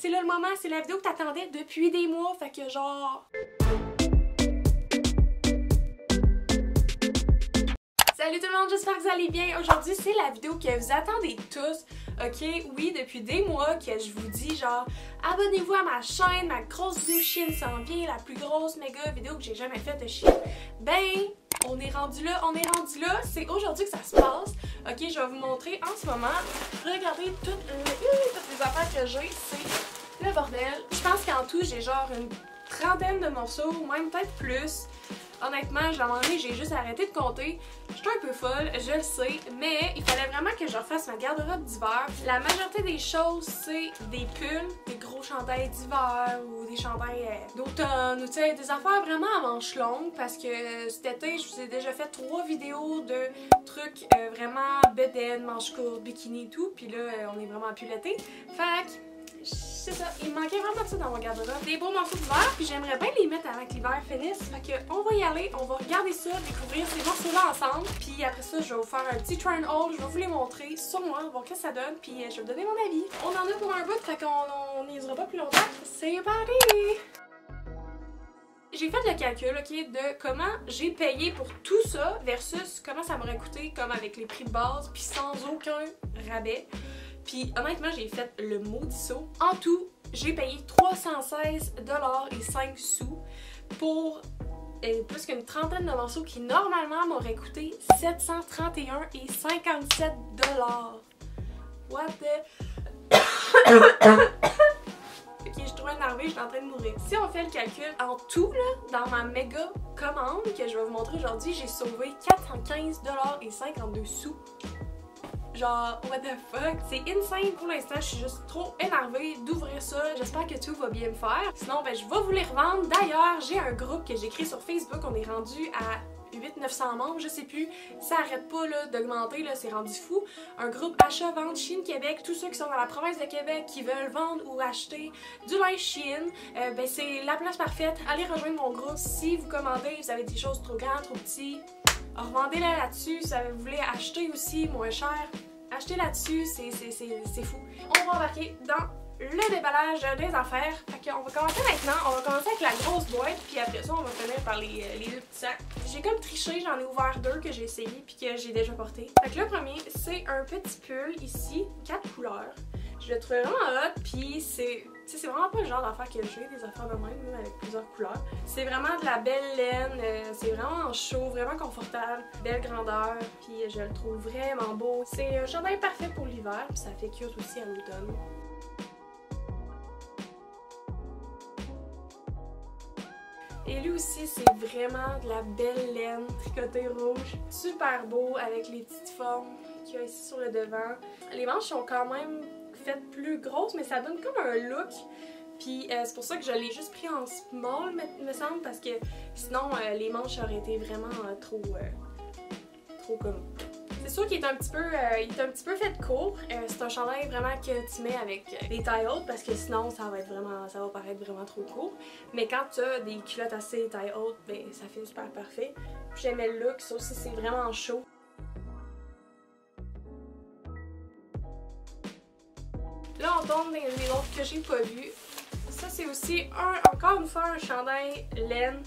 C'est là le moment, c'est la vidéo que t'attendais depuis des mois, fait que genre... Salut tout le monde, j'espère que vous allez bien. Aujourd'hui, c'est la vidéo que vous attendez tous. Ok, oui, depuis des mois que je vous dis genre abonnez-vous à ma chaîne, ma grosse vidéo Chine s'en vient, la plus grosse méga vidéo que j'ai jamais faite de Chine. Ben, on est rendu là, c'est aujourd'hui que ça se passe. Ok, je vais vous montrer en ce moment. Regardez toutes les affaires que j'ai, c'est le bordel. Je pense qu'en tout, j'ai genre une trentaine de morceaux, ou même peut-être plus. Honnêtement, à un moment donné, j'ai juste arrêté de compter. Je suis un peu folle, je le sais, mais il fallait vraiment que je refasse ma garde-robe d'hiver. La majorité des choses, c'est des pulls, des gros chandails d'hiver ou des chandails d'automne, ou tu sais, des affaires vraiment à manches longues parce que cet été, je vous ai déjà fait 3 vidéos de trucs vraiment bedaine, manches courtes, bikini et tout, puis là, on est vraiment plus l'été. Fait que c'est ça, il me manquait vraiment de ça dans mon garde-robe. Des beaux morceaux d'hiver, puis j'aimerais bien les mettre avant que l'hiver finisse. Fait que on va y aller, on va regarder ça, découvrir ces morceaux-là ensemble. Puis après ça, je vais vous faire un petit try and haul, je vais vous les montrer sur moi, voir ce que ça donne, puis je vais vous donner mon avis. On en a pour un bout, fait qu'on n'y usera pas plus longtemps. C'est parti! J'ai fait le calcul, ok, de comment j'ai payé pour tout ça versus comment ça m'aurait coûté comme avec les prix de base, puis sans aucun rabais. Puis honnêtement, j'ai fait le maudit saut. En tout, j'ai payé 316,05 $ pour plus qu'une trentaine de morceaux qui normalement m'auraient coûté 731,57 $. What the... Ok, je suis trop énervée, je suis en train de mourir. Si on fait le calcul, en tout, là, dans ma méga commande que je vais vous montrer aujourd'hui, j'ai sauvé 415,52 $. Genre, what the fuck? C'est insane pour l'instant, je suis juste trop énervée d'ouvrir ça. J'espère que tout va bien me faire. Sinon, ben, je vais vous les revendre. D'ailleurs, j'ai un groupe que j'ai créé sur Facebook. On est rendu à 800-900 membres, je sais plus. Ça arrête pas là d'augmenter, là, c'est rendu fou. Un groupe achat-vente Chine Québec. Tous ceux qui sont dans la province de Québec qui veulent vendre ou acheter du linge Chine, ben, c'est la place parfaite. Allez rejoindre mon groupe. Si vous commandez, vous avez des choses trop grandes, trop petites, revendez-les là-dessus. Si vous voulez acheter aussi moins cher, achetez là-dessus, c'est fou. On va embarquer dans le déballage des affaires. Fait qu'on va commencer maintenant. On va commencer avec la grosse boîte, puis après ça, on va finir par les deux petits sacs. J'ai comme triché, j'en ai ouvert 2 que j'ai essayé puis que j'ai déjà porté. Fait que le premier, c'est un petit pull ici, 4 couleurs. Je le trouve vraiment hot, puis c'est vraiment pas le genre d'affaires que j'ai, des affaires de même avec plusieurs couleurs. C'est vraiment de la belle laine, c'est vraiment chaud, vraiment confortable, belle grandeur, puis je le trouve vraiment beau. C'est un chandail parfait pour l'hiver, puis ça fait cute aussi à l'automne. Et lui aussi, c'est vraiment de la belle laine tricotée rouge, super beau avec les petites formes qu'il y a ici sur le devant. Les manches sont quand même faites plus grosses, mais ça donne comme un look. Puis c'est pour ça que je l'ai juste pris en small, me semble, parce que sinon les manches auraient été vraiment trop comme... C'est sûr qu'il est un petit peu, fait court. C'est un chandail vraiment que tu mets avec des tailles hautes parce que sinon ça va paraître vraiment trop court. Mais quand tu as des culottes assez taille haute, ben ça fait super parfait. J'aimais le look, ça aussi c'est vraiment chaud. Là on tombe dans les autres que j'ai pas vues. Ça c'est aussi encore une fois un chandail laine.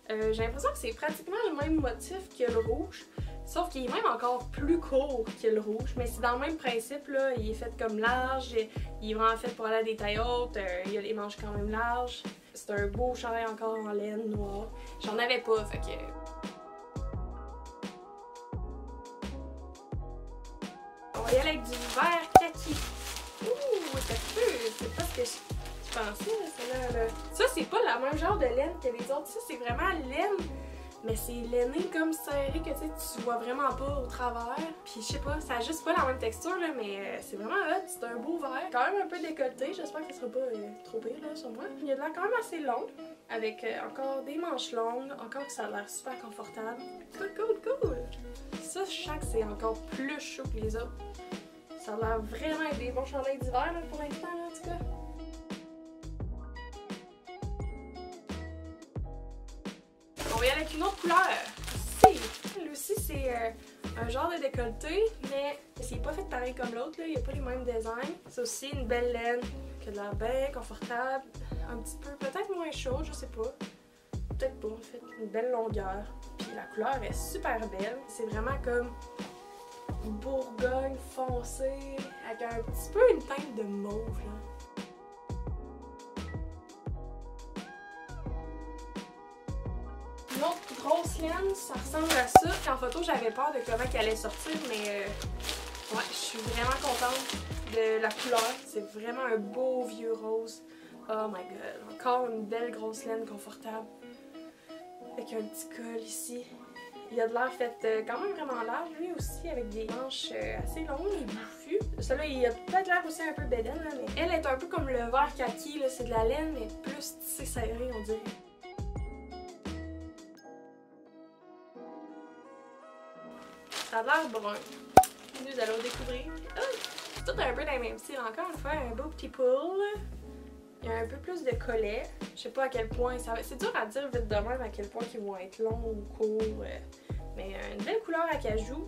J'ai l'impression que c'est pratiquement le même motif que le rouge. Sauf qu'il est même encore plus court que le rouge, mais c'est dans le même principe, là. Il est fait comme large, il est vraiment fait pour aller à des tailles hautes, il y a les manches quand même larges. C'est un beau chandail encore en laine noire. J'en avais pas, fait que... On va y aller avec du vert kaki. Ouh, ça peut, c'est pas ce que je pensais, celle-là. Ça, c'est pas le même genre de laine que les autres. Ça, c'est vraiment laine. Mais c'est lainé comme serré que tu vois vraiment pas au travers. Puis je sais pas, ça a juste pas la même texture là, mais c'est vraiment hot, c'est un beau vert. Quand même un peu décolleté, j'espère que ça sera pas trop pire là sur moi. Il y a de l'air quand même assez long, avec encore des manches longues, encore que ça a l'air super confortable. Cool! Ça, je sens que c'est encore plus chaud que les autres. Ça a l'air vraiment être des bons chandails d'hiver là pour l'instant en tout cas. On va y aller avec une autre couleur. Lui aussi, c'est un genre de décolleté, mais c'est pas fait pareil comme l'autre. Il n'y a pas les mêmes designs. C'est aussi une belle laine qui a de l'air bien confortable, un petit peu, peut-être moins chaud, je sais pas. Peut-être pas en fait, une belle longueur. Puis la couleur est super belle. C'est vraiment comme Bourgogne foncé avec un petit peu une teinte de mauve là. Une autre grosse laine, ça ressemble à ça. En photo, j'avais peur de comment elle allait sortir, mais ouais, je suis vraiment contente de la couleur. C'est vraiment un beau vieux rose. Oh my god, encore une belle grosse laine confortable. Avec un petit col ici. Il a de l'air fait quand même vraiment large, lui aussi, avec des manches assez longues et bouffues. Celui-là, il a peut-être l'air aussi un peu bédaine, là, mais elle est un peu comme le vert kaki, c'est de la laine, mais plus tissé serré, on dirait. Ça a l'air brun. Nous allons découvrir. Oh, c'est tout un peu dans le même style. Encore une fois, un beau petit pull. Il y a un peu plus de collet. Je sais pas à quel point ça va. C'est dur à dire vite de même à quel point ils vont être longs ou courts. Mais une belle couleur à cajou.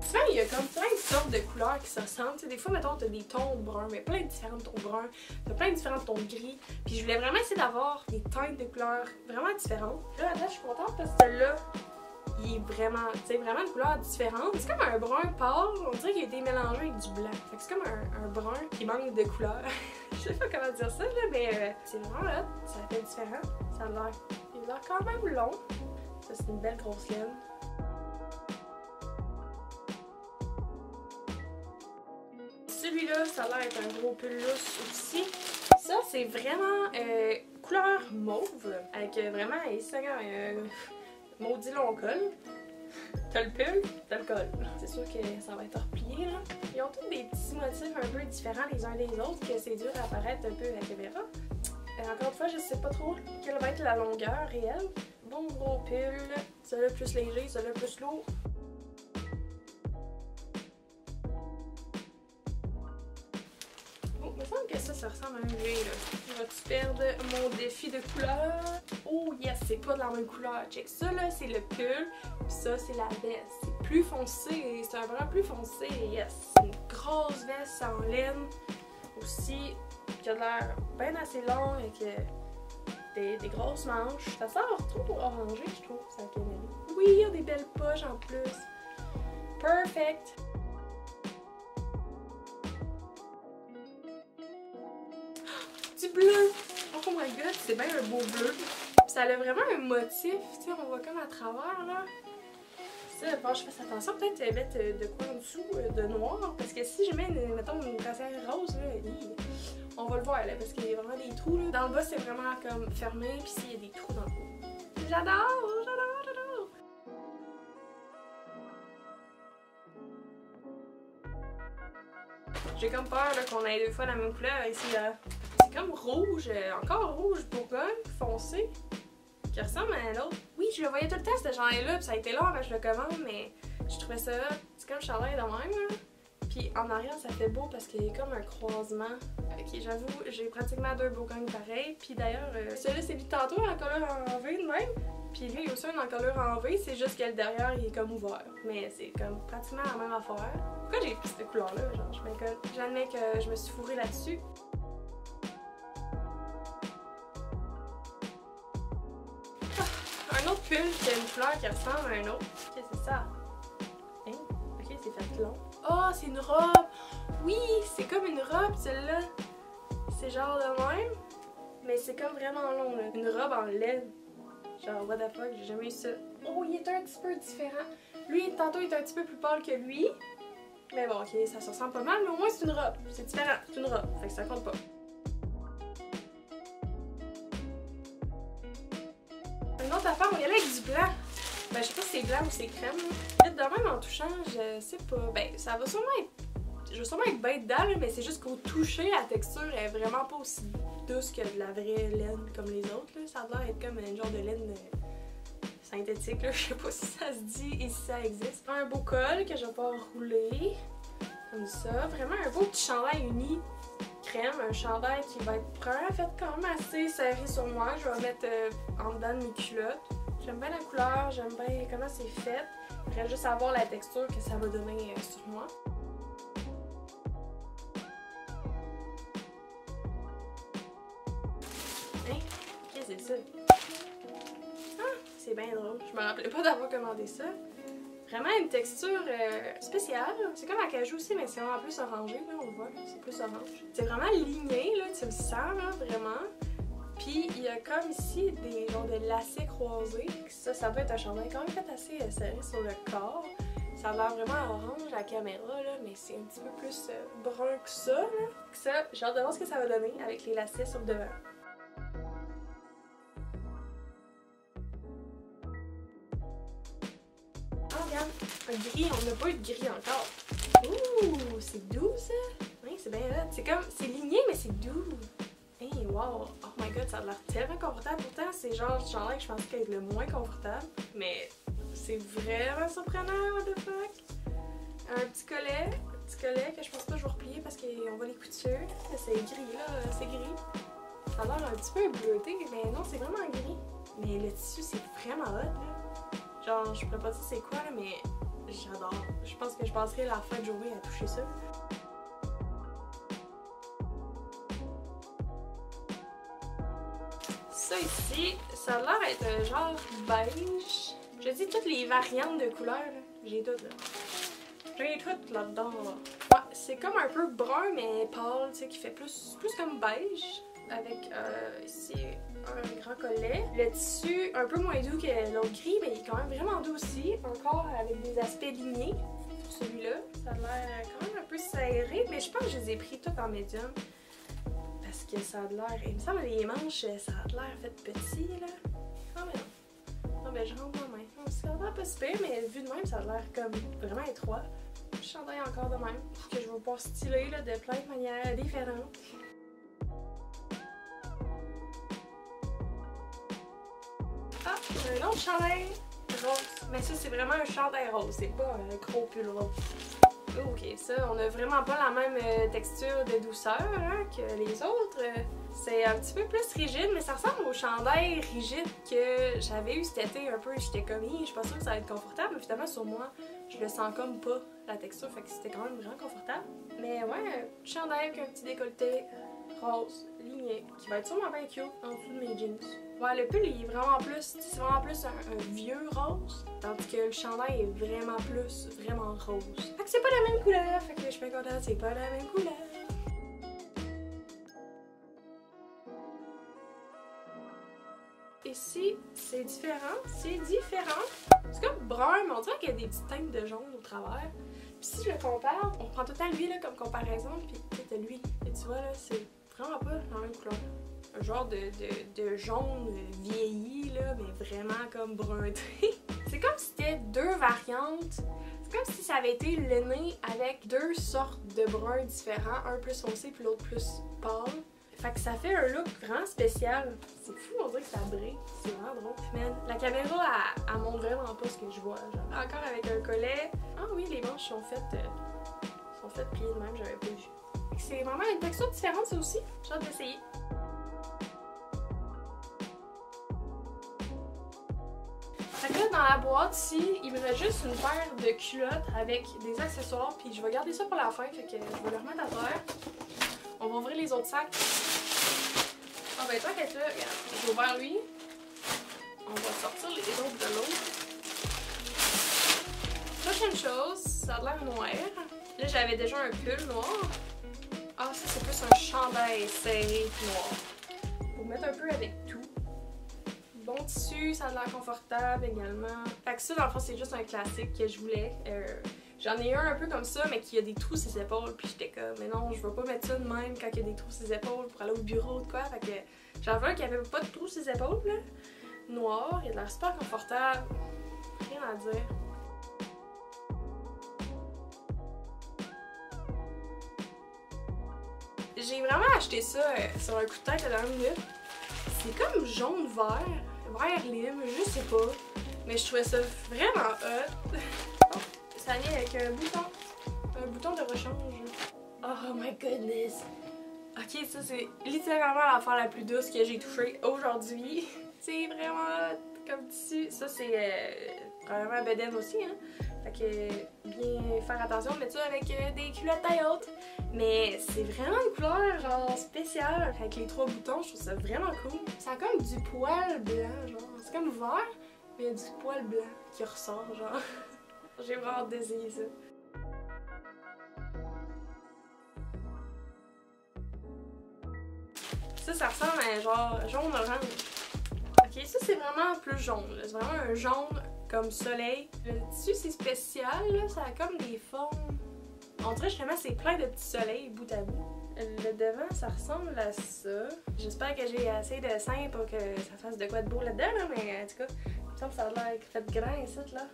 Souvent, il y a comme plein de sortes de couleurs qui se ressemblent. Tu sais, des fois, mettons, t'as des tons bruns, mais plein de différents tons bruns. T'as plein de différents tons gris. Puis je voulais vraiment essayer d'avoir des teintes de couleurs vraiment différentes. Là, je suis contente parce que celle-là, il est vraiment, tu sais, vraiment une couleur différente. C'est comme un brun pâle, on dirait qu'il a été mélangé avec du blanc. Fait que c'est comme un brun qui manque de couleur. Je sais pas comment dire ça, là, mais c'est vraiment là, ça fait différent. Ça a l'air, il a l'air quand même long. Ça, c'est une belle grosse laine. Celui-là, ça a l'air d'être un gros pull lousse aussi. Ça, c'est vraiment couleur mauve, avec vraiment, maudit long col. T'as le pull, t'as le col. C'est sûr que ça va être replié là. Ils ont tous des petits motifs un peu différents les uns des autres, que c'est dur à apparaître un peu à la caméra. Encore une fois, je sais pas trop quelle va être la longueur réelle. Bon gros pull, celui-là plus léger, celui-là plus lourd. Oh, il me semble que ça ressemble à un G là. Je vais-tu perdre mon défi de couleur? Oh yes, c'est pas de la même couleur. Check ça là, c'est le pull, puis ça c'est la veste. C'est plus foncé, c'est un brun plus foncé, yes. C'est une grosse veste en laine aussi, qui a l'air bien assez long avec des grosses manches. Ça sort trop orangé, je trouve, ça caméra. Oui, il y a des belles poches en plus. Perfect! Du bleu! Oh my god, c'est bien un beau bleu. Ça a vraiment un motif, tu sais, on voit comme à travers là. Ça, il faut que je fasse attention, peut-être mettre de quoi en dessous, de noir, parce que si je mets, mettons, une brassière rose, là, on va le voir là, parce qu'il y a vraiment des trous là. Dans le bas, c'est vraiment comme fermé, puis ici, il y a des trous dans le haut. J'adore, j'adore, j'adore! J'ai comme peur qu'on ait deux fois la même couleur ici là. C'est comme rouge, encore rouge Bourgogne, foncé, qui ressemble à l'autre. Oui, je le voyais tout le temps ce chandail-là, puis ça a été long avant que je le commande, mais je trouvais ça hot. C'est comme le chandail de même, là. Puis en arrière, ça fait beau parce qu'il y a comme un croisement. Ok, j'avoue, j'ai pratiquement deux Bourgognes pareils. Puis d'ailleurs, celui-là, c'est lui tantôt en colère en V de même. Puis lui, il y a aussi un en colère en V, c'est juste que le derrière, il est comme ouvert. Mais c'est comme pratiquement la même affaire. Pourquoi j'ai pris cette couleur-là? Genre, je m'incolle. J'admets que je me suis fourrée là-dessus. Un autre pull qui a une fleur qui ressemble à un autre. Qu'est-ce que c'est ça? Hein? Ok, c'est fait long. Oh, c'est une robe! Oui, c'est comme une robe, celle-là. C'est genre de même, mais c'est comme vraiment long, là. Une robe en laine. Genre, what the fuck, j'ai jamais eu ça. Oh, il est un petit peu différent. Lui, tantôt, il est un petit peu plus pâle que lui. Mais bon, ok, ça se ressemble pas mal, mais au moins, c'est une robe. C'est différent, c'est une robe. Fait que ça compte pas. Une autre affaire, on y allait avec du blanc. Ben, je sais pas si c'est blanc ou c'est crème. Vite de même en touchant, je sais pas. Ben, ça va sûrement être. Je vais sûrement être bien dedans, là, mais c'est juste qu'au toucher, la texture est vraiment pas aussi douce que de la vraie laine comme les autres. Là. Ça a l'air d'être comme un genre de laine synthétique. Là. Je sais pas si ça se dit et si ça existe. Un beau col que je vais pas rouler. Comme ça. Vraiment un beau petit chandail uni crème. Un chandail qui va être brun, fait quand même assez serré sur moi. Je vais mettre en dedans de mes culottes. J'aime bien la couleur, j'aime bien comment c'est fait. reste juste à voir la texture que ça va donner sur moi. Hein? Qu'est-ce que c'est ça? Ah! C'est bien drôle. Je me rappelais pas d'avoir commandé ça. Vraiment une texture spéciale. C'est comme acajou aussi, mais c'est vraiment plus orangé, là, on le voit, c'est plus orange. C'est vraiment ligné, là, tu le sens, là, vraiment. Puis il y a comme ici des genres de lacets croisés. Ça peut être un chandail quand même fait assez serré sur le corps. Ça a l'air vraiment orange à la caméra, là, mais c'est un petit peu plus brun que ça, là. Ça, j'ai hâte de voir ce que ça va donner avec les lacets sur le devant. Regarde, un gris, on n'a pas eu de gris encore. Ouh, c'est doux ça? Oui, c'est bien hot. C'est comme, c'est ligné, mais c'est doux. Hey, wow! Oh my god, ça a l'air tellement confortable. Pourtant, c'est genre du chandail que je pensais qu'il allait être le moins confortable. Mais c'est vraiment surprenant, what the fuck? Un petit collet que je pense pas que je vais replier parce qu'on voit les coutures. C'est gris là, c'est gris. Ça a l'air un petit peu bleuté, mais non, c'est vraiment gris. Mais le tissu, c'est vraiment hot là. Genre, je pourrais pas dire c'est quoi là, mais j'adore. Je pense que je passerai la fin de journée à toucher ça. Ça ici, ça a l'air d'être genre beige. Je dis toutes les variantes de couleurs, j'ai toutes là. J'ai toutes là-dedans. Là. Ouais, c'est comme un peu brun mais pâle, tu sais, qui fait plus comme beige. Avec ici un grand collet. Le tissu un peu moins doux que l'autre gris, mais il est quand même vraiment doux aussi. Encore avec des aspects lignés. Celui-là, ça a l'air quand même un peu serré, mais je pense que je les ai pris toutes en médium. Parce que ça a l'air. Il me semble que les manches, ça a l'air fait petit là. Ah mais non. Non, mais je rentre ma main. Ça a l'air pas super, mais vu de même, ça a l'air comme vraiment étroit. Je chandail encore de même. Que je vais pouvoir styler là, de plein de manières différentes. Ah, un autre chandail rose. Mais ça, c'est vraiment un chandail rose, c'est pas un gros pull rose. Ok, ça, on a vraiment pas la même texture de douceur hein, que les autres. C'est un petit peu plus rigide, mais ça ressemble au chandail rigide que j'avais eu cet été un peu. J'étais comme, je suis pas sûre que ça va être confortable, mais finalement sur moi, je le sens comme pas la texture, fait que c'était quand même vraiment confortable. Mais ouais, un chandail avec un petit décolleté rose, ligné, qui va être sûrement bien cute en dessous de mes jeans. Ouais, le pull il est vraiment plus, c'est vraiment plus un vieux rose, tandis que le chandail est vraiment plus, vraiment rose. Fait que c'est pas la même couleur, fait que je suis bien contente, c'est pas la même couleur. Ici, c'est différent, c'est différent. C'est comme brun, mais on dirait qu'il y a des petites teintes de jaune au travers. Puis si je le compare, on prend tout le temps lui là comme comparaison, puis t'as lui. Et tu vois là, c'est vraiment pas la même couleur. Un genre de jaune vieilli là, mais vraiment comme brunté. C'est comme si c'était deux variantes. C'est comme si ça avait été lainé avec deux sortes de bruns différents, un plus foncé puis l'autre plus pâle. Fait que ça fait un look vraiment spécial. C'est fou, on dirait que ça brille. C'est vraiment drôle. Man, la caméra, elle montre vraiment pas ce que je vois. Genre. Encore avec un collet. Ah oui, les manches sont faites pliées de même, j'avais pas vu. C'est vraiment une texture différente, ça aussi. J'ai hâte d'essayer. Fait que là, dans la boîte ici, il me reste juste une paire de culottes avec des accessoires. Puis je vais garder ça pour la fin, fait que je vais le remettre à terre. On va ouvrir les autres sacs. Ah ben toi qu'être là, regarde, j'ai ouvert lui. On va sortir les autres de l'autre. Prochaine chose, ça a l'air noir. Là j'avais déjà un pull noir. Ah ça c'est plus un chandail serré noir. Faut mettre un peu avec tout. Bon tissu, ça a l'air confortable également. Fait que ça dans le fond c'est juste un classique que je voulais. J'en ai un peu comme ça, mais qui a des trous sur ses épaules. Puis j'étais comme, mais non, je veux pas mettre ça de même quand il y a des trous sur ses épaules pour aller au bureau ou quoi. Fait que j'en veux un qui avait pas de trous sur ses épaules, là. Noir, il a l'air super confortable. Rien à dire. J'ai vraiment acheté ça sur un coup de tête à la dernière minute. C'est comme jaune-vert, vert lime, je sais pas. Mais je trouvais ça vraiment hot. Ça vient avec un bouton de rechange. Oh my goodness! Ok, ça c'est littéralement l'affaire la plus douce que j'ai touchée aujourd'hui. C'est vraiment comme tissu. Ça c'est probablement un bedaine aussi, hein? Fait que bien faire attention de mettre ça avec des culottes taille haute. Mais c'est vraiment une couleur genre spéciale. Avec les 3 boutons, je trouve ça vraiment cool. Ça a comme du poil blanc, genre. C'est comme vert, mais il y a du poil blanc qui ressort, genre. J'ai vraiment hâte d'essayer ça. Ça ressemble à genre jaune-orange. Ok, ça c'est vraiment plus jaune. C'est vraiment un jaune comme soleil. Le tissu c'est spécial, là. Ça a comme des formes. On dirait justement c'est plein de petits soleils bout à bout. Le devant ça ressemble à ça. J'espère que j'ai assez de sein pour que ça fasse de quoi de beau là-dedans, là, mais en tout cas, il me semble que ça a l'air fait grand ici, là.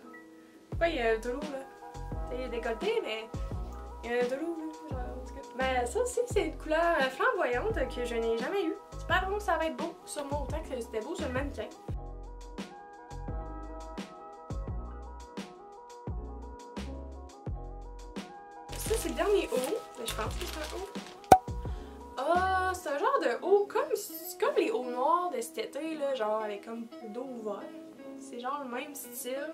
Pourquoi il y a un trou là? C'est décolleté, mais il y a un trou là. Ben ça aussi c'est une couleur flamboyante que je n'ai jamais eue. J'espère vraiment que ça va être beau sur moi autant que c'était beau sur le mannequin. Ça c'est le dernier haut, mais je pense que c'est un haut. Ah, c'est un genre de haut comme les hauts noirs de cet été là, genre avec comme le dos ouvert. C'est genre le même style.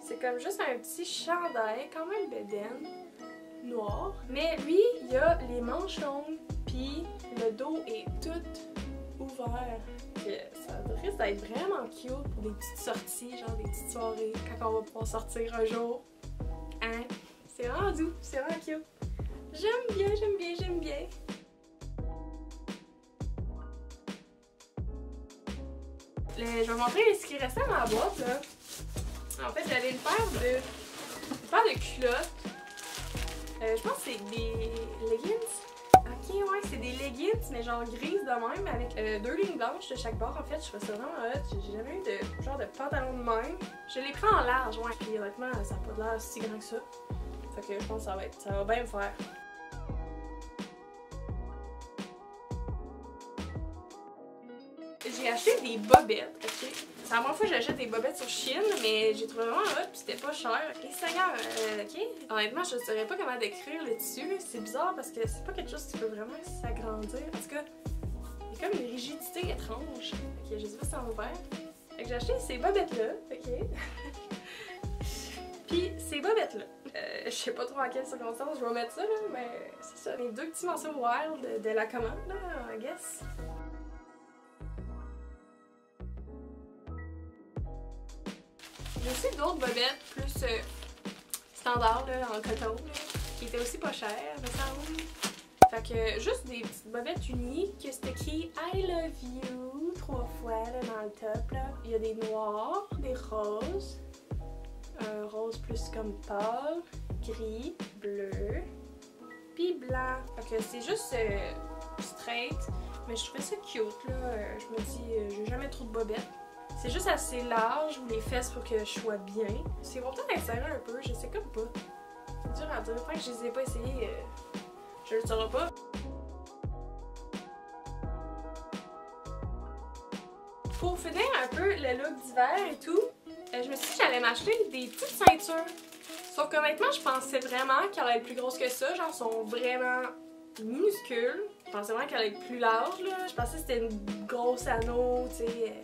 C'est comme juste un petit chandail, quand même bedaine. Noir, mais lui il a les manches longues puis le dos est tout ouvert. Ça risque d'être vraiment cute pour des petites sorties, genre des petites soirées quand on va pouvoir sortir un jour. Hein? C'est vraiment doux, c'est vraiment cute. J'aime bien, j'aime bien, j'aime bien. Je vais montrer ce qui restait dans ma boîte là. En fait j'avais une paire de culottes. Je pense que c'est des leggings. Ok, ouais, c'est des leggings, mais genre grises de même, avec 2 lignes blanches de chaque bord. En fait, je trouve ça vraiment hot. J'ai jamais eu de genre de pantalon de même. Je les prends en large, ouais. Puis honnêtement, ça n'a pas l'air si grand que ça. Fait que je pense que ça va bien me faire. J'ai acheté des bobettes, ok? C'est la première fois que j'achète des bobettes sur Shein, mais j'ai trouvé vraiment hot pis c'était pas cher. Et Seigneur, ok? Honnêtement, je ne saurais pas comment décrire le tissu. C'est bizarre parce que c'est pas quelque chose qui peut vraiment s'agrandir. En tout cas, il y a comme une rigidité étrange. Ok, je sais pas si ça va faire. Fait que j'ai acheté ces bobettes-là, ok? Pis ces bobettes-là. Je sais pas trop en quelles circonstances je vais mettre ça, là, mais c'est ça. Les 2 petits morceaux wild de la commande, là, I guess. J'ai aussi d'autres bobettes plus standards là, en coton là, qui étaient aussi pas chères, me semble. Fait que juste des petites bobettes uniques, c'est écrit I love you 3 fois là, dans le top là. Il y a des noirs, des roses, un rose plus comme pâle, gris, bleu, puis blanc. Fait que c'est juste straight, mais je trouvais ça cute là. Je me dis, j'ai jamais trop de bobettes. C'est juste assez large ou les fesses pour que je sois bien. C'est bon peut-être insérer un peu, je sais comme pas. C'est dur à dire, tant que je les ai pas essayés, je le saurai pas. Pour finir un peu le look d'hiver et tout, je me suis dit que j'allais m'acheter des petites ceintures. Sauf que honnêtement, je pensais vraiment qu'elle allait être plus grosse que ça, genre sont vraiment minuscules. Je pensais vraiment qu'elle allait être plus large là. Je pensais que c'était une grosse anneau, tu sais.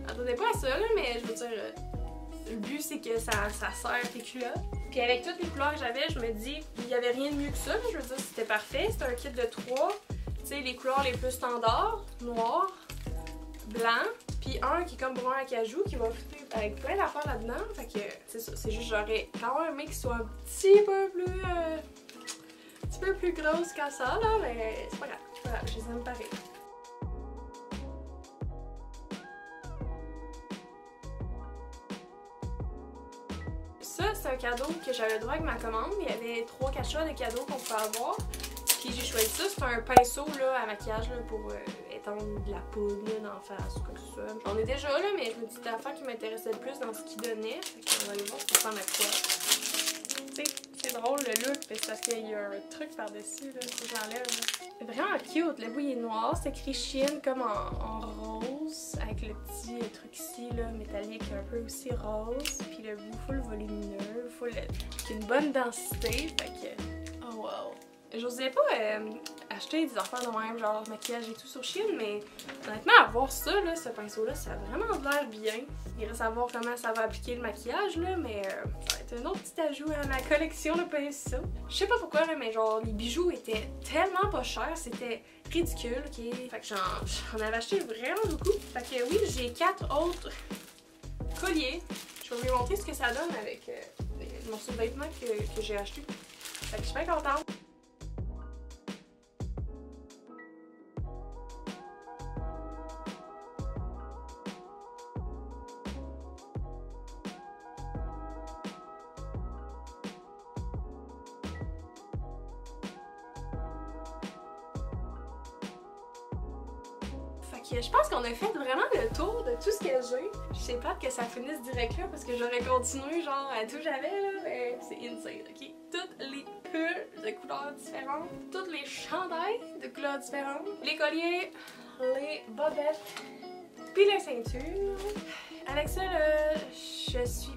Attendez pas à ça là, mais je veux dire, le but c'est que ça serre tes culottes. Puis avec toutes les couleurs que j'avais, je me dis, il n'y avait rien de mieux que ça. Je veux dire, c'était parfait. C'était un kit de 3. Tu sais, les couleurs les plus standards, noir, blanc, puis un qui est comme brun acajou, qui va fitter avec plein d'affaires là-dedans. Fait que c'est ça, c'est juste j'aurais quand même aimé qu'il soit un petit peu plus grosse qu'à ça là, mais c'est pas grave. Voilà, je les aime pareil. Ça, c'est un cadeau que j'avais le droit avec ma commande. Il y avait 3-4 choix de cadeaux qu'on pouvait avoir. Puis j'ai choisi ça. C'est un pinceau là, à maquillage là, pour étendre de la poudre là, d'en face ou comme ça. J'en ai déjà là, mais je me dis c'était l'affaire qui m'intéressait le plus dans ce qu'il donnait. Fait qu'on va aller voir si ça ressemble à quoi. Tu sais, c'est drôle le look, c'est parce qu'il y a un truc par-dessus là, que j'enlève. C'est vraiment cute. Le bout il est noir. C'est écrit Shein comme en rose. Avec le petit truc ici là, métallique un peu aussi rose. Puis le bout full volumineux, full avec une bonne densité. Fait que, oh wow. j'osais pas acheter des affaires de même, genre maquillage et tout sur Shein, mais honnêtement, avoir ça, là, ce pinceau-là, ça a vraiment l'air bien. Il reste à voir comment ça va appliquer le maquillage, là, mais ça va être un autre petit ajout à ma collection de pinceaux. Je sais pas pourquoi, là, mais genre, les bijoux étaient tellement pas chers, c'était ridicule, ok? Fait que j'en avais acheté vraiment beaucoup. Fait que oui, j'ai 4 autres colliers. Je vais vous montrer ce que ça donne avec les morceaux de vêtements que j'ai achetés. Fait que je suis bien contente. Je pense qu'on a fait vraiment le tour de tout ce que j'ai. Je sais pas que ça finisse direct là parce que j'aurais continué genre à tout j'avais là, mais c'est insane, ok? Toutes les pulls de couleurs différentes, toutes les chandails de couleurs différentes, les colliers, les bobettes, puis les ceintures. Avec ça, là, je suis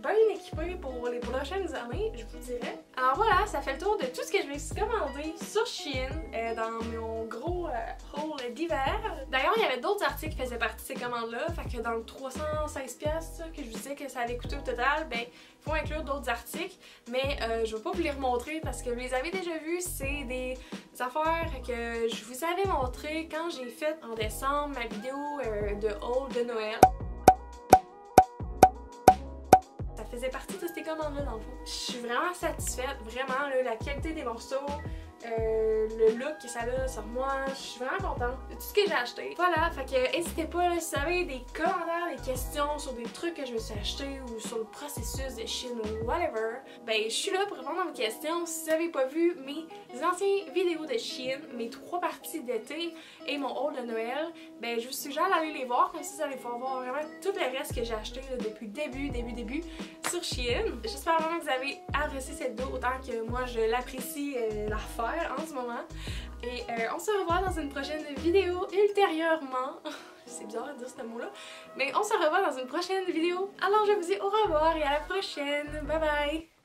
bien équipée pour les prochaines années, je vous dirais. Alors voilà, ça fait le tour de tout ce que je me suis commandé sur Shein dans mon gros haul d'hiver. D'ailleurs, il y avait d'autres articles qui faisaient partie de ces commandes-là, fait que dans le 316$ que je vous disais que ça allait coûter au total, ben il faut inclure d'autres articles, mais je vais pas vous les remontrer parce que vous les avez déjà vus, c'est des affaires que je vous avais montré quand j'ai fait en décembre ma vidéo de haul de Noël. Faisait partie de ces commandes-là dans le fond. Je suis vraiment satisfaite, vraiment, là, la qualité des morceaux, le look que ça a sur moi, je suis vraiment contente de tout ce que j'ai acheté. Voilà, fait que n'hésitez pas, là, si vous avez des commentaires, des questions sur des trucs que je me suis acheté ou sur le processus de Shein ou whatever, ben je suis là pour répondre à vos questions. Si vous n'avez pas vu mes anciennes vidéos de Shein, mes 3 parties d'été et mon haul de Noël, ben je vous suggère d'aller les voir, comme ça vous allez pouvoir voir vraiment tout le reste que j'ai acheté là, depuis le début sur Shein. J'espère vraiment que vous avez apprécié cette vidéo autant que moi je l'apprécie la refaire en ce moment. Et on se revoit dans une prochaine vidéo ultérieurement. C'est bizarre de dire ce mot-là. Mais on se revoit dans une prochaine vidéo. Alors je vous dis au revoir et à la prochaine. Bye bye!